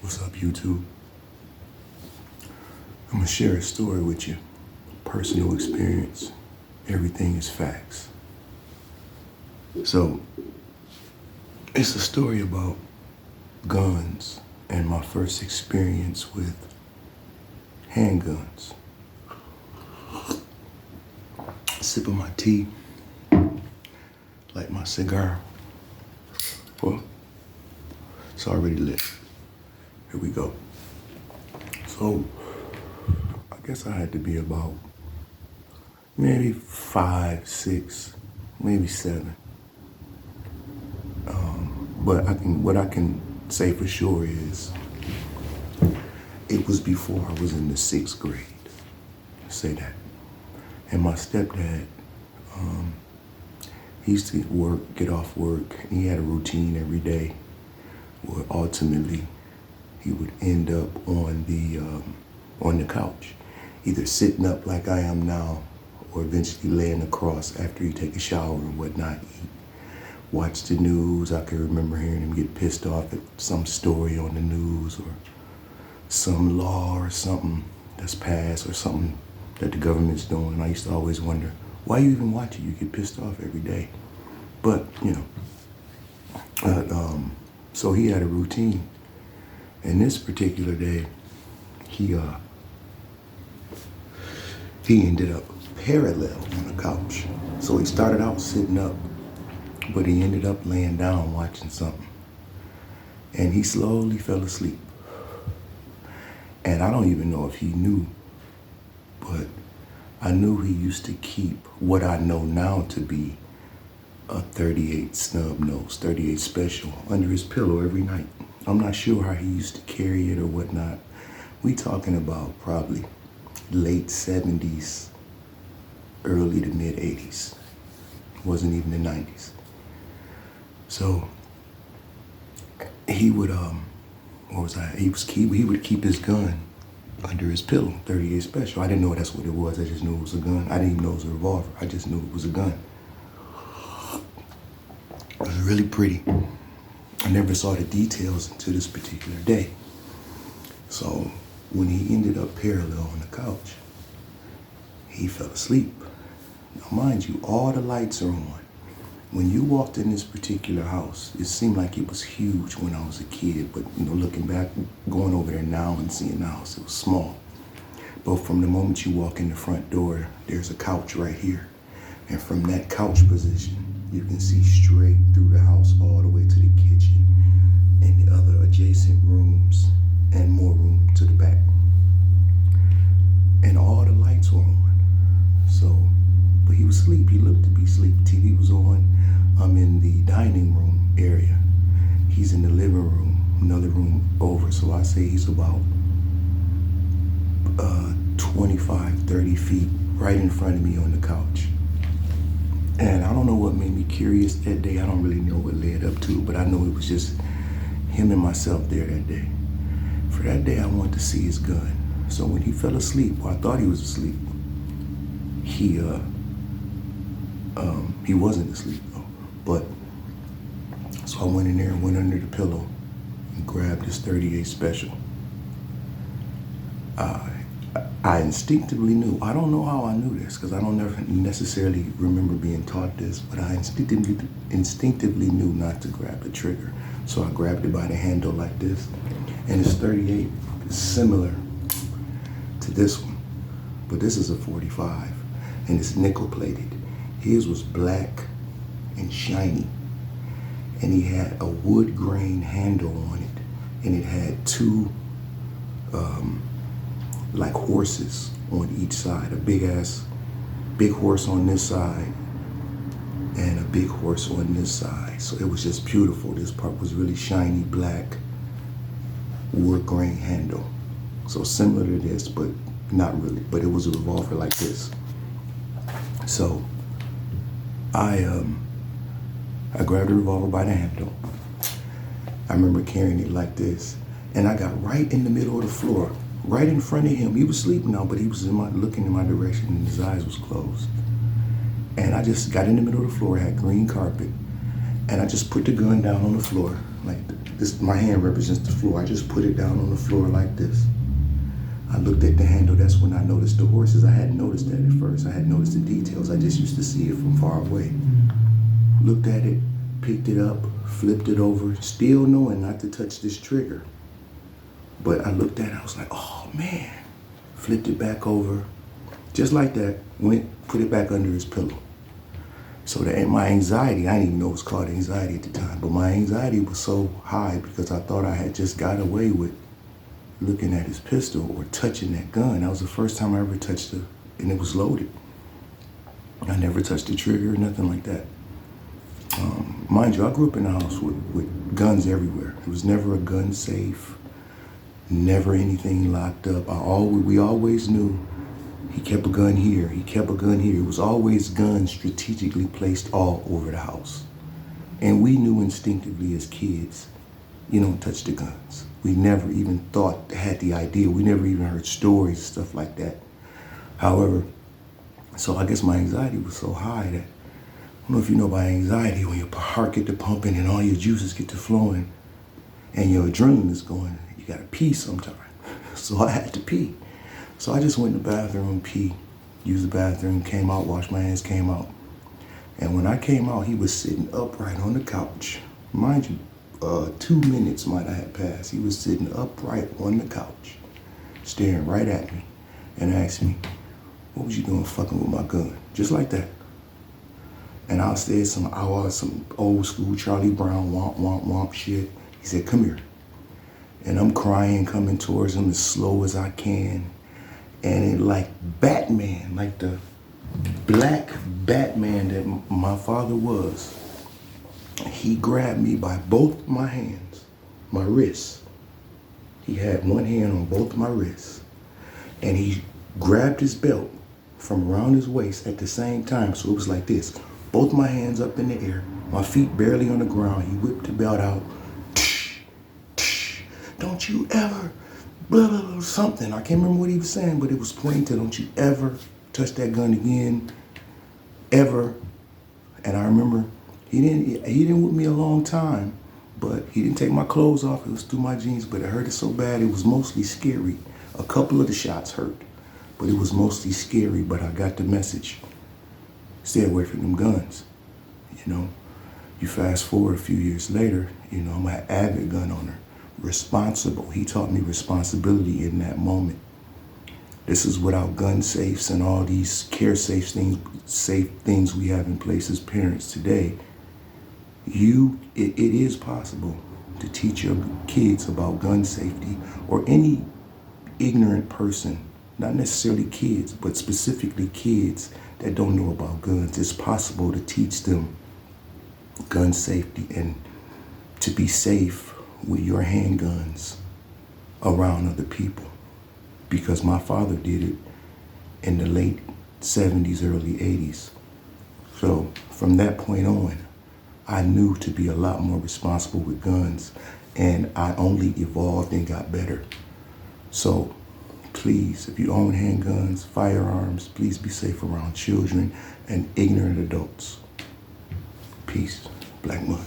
What's up, YouTube? I'm gonna share a story with you. Personal experience. Everything is facts. So, it's a story about guns and my first experience with handguns. Sipping my tea, light my cigar. Well, it's already lit. Here we go. So, I guess I had to be about maybe 5, 6, maybe 7. But what I can say for sure is it was before I was in the 6th grade. Say that. And my stepdad, he used to get off work, and he had a routine every day where ultimately he would end up on the couch, either sitting up like I am now, or eventually laying across after he take a shower and whatnot, eat, watch the news. I can remember hearing him get pissed off at some story on the news or some law or something that's passed or something that the government's doing. And I used to always wonder, why you even watch it? You get pissed off every day. But, so he had a routine. And this particular day, he ended up parallel on the couch. So he started out sitting up, but he ended up laying down watching something. And he slowly fell asleep. And I don't even know if he knew, but I knew he used to keep what I know now to be a 38 snub nose, 38 special under his pillow every night. I'm not sure how he used to carry it or whatnot. We talking about probably late 70s, early to mid 80s. Wasn't even the 90s. So he would he would keep his gun under his pillow, 38 special. I didn't know that's what it was. I just knew it was a gun. I didn't even know it was a revolver. I just knew it was a gun. It was really pretty. I never saw the details until this particular day. So when he ended up parallel on the couch, he fell asleep. Now mind you, all the lights are on. When you walked in this particular house, it seemed like it was huge when I was a kid, but looking back, going over there now and seeing the house, it was small. But from the moment you walk in the front door, there's a couch right here. And from that couch position, you can see straight through the house all the way to the kitchen and the other adjacent rooms and more room to the back. And all the lights were on. So, but he was asleep. He looked to be asleep. TV was on. I'm in the dining room area. He's in the living room, another room over. So I say he's about 25, 30 feet right in front of me on the couch. And I don't know what made me curious that day. I don't really know what led up to it, but I know it was just him and myself there that day. For that day, I wanted to see his gun. So when he fell asleep, well, I thought he was asleep. He wasn't asleep though. But so I went in there and went under the pillow and grabbed his 38 special. I instinctively knew. I don't know how I knew this because I don't necessarily remember being taught this, but I instinctively knew not to grab the trigger. So I grabbed it by the handle like this. And this 38 is similar to this one, but this is a 45 and it's nickel plated. His was black and shiny, and he had a wood grain handle on it, and it had two like horses on each side, a big horse on this side and a big horse on this side. So it was just beautiful. This part was really shiny black wood grain handle. So similar to this, but not really, but it was a revolver like this. So I grabbed the revolver by the handle. I remember carrying it like this, and I got right in the middle of the floor, right in front of him. He was sleeping now, but he was looking in my direction, and his eyes was closed. And I just got in the middle of the floor, had green carpet, and I just put the gun down on the floor, like My hand represents the floor. I just put it down on the floor like this. I looked at the handle. That's when I noticed the horses. I hadn't noticed that at first. I hadn't noticed the details. I just used to see it from far away. Looked at it, picked it up, flipped it over, still knowing not to touch this trigger. But I looked at it, I was like, oh man. Flipped it back over, just like that, put it back under his pillow. So that my anxiety, I didn't even know it was called anxiety at the time, but my anxiety was so high because I thought I had just got away with looking at his pistol or touching that gun. That was the first time I ever touched it, and it was loaded. I never touched the trigger or nothing like that. Mind you, I grew up in a house with guns everywhere. It was never a gun safe, never anything locked up. We always knew he kept a gun here, he kept a gun here. It was always guns strategically placed all over the house. And we knew instinctively as kids, you don't touch the guns. We never even had the idea. We never even heard stories, stuff like that. However, so I guess my anxiety was so high that, I don't know if you know about anxiety, when your heart get to pumping and all your juices get to flowing and your adrenaline is going, you gotta pee sometime. So I had to pee. So I just went in the bathroom, pee, used the bathroom, came out, washed my hands, came out. And when I came out, he was sitting upright on the couch. Mind you, 2 minutes might have passed. He was sitting upright on the couch, staring right at me and asked me, what was you doing fucking with my gun? Just like that. And I said some old school Charlie Brown womp, womp, womp shit. He said, come here. And I'm crying, coming towards him as slow as I can. And it like Batman, like the black Batman that my father was, he grabbed me by both my hands, my wrists. He had one hand on both my wrists. And he grabbed his belt from around his waist at the same time. So it was like this. Both my hands up in the air, my feet barely on the ground. He whipped the belt out. Don't you ever, blah, blah, blah, something. I can't remember what he was saying, but it was pointing to, don't you ever touch that gun again, ever. And I remember he didn't whip me a long time, but he didn't take my clothes off. It was through my jeans, but it hurted so bad. It was mostly scary. A couple of the shots hurt, but it was mostly scary. But I got the message. Stay away from them guns. You know, you fast forward a few years later, you know, I'm an avid gun owner, responsible. He taught me responsibility in that moment. This is without gun safes and all these safe things we have in place as parents today. It is possible to teach your kids about gun safety, or any ignorant person, not necessarily kids, but specifically kids that don't know about guns. It's possible to teach them gun safety and to be safe with your handguns around other people. Because my father did it in the late 70s, early 80s. So from that point on, I knew to be a lot more responsible with guns, and I only evolved and got better. So please, if you own handguns, firearms, please be safe around children and ignorant adults. Peace. Black Mud.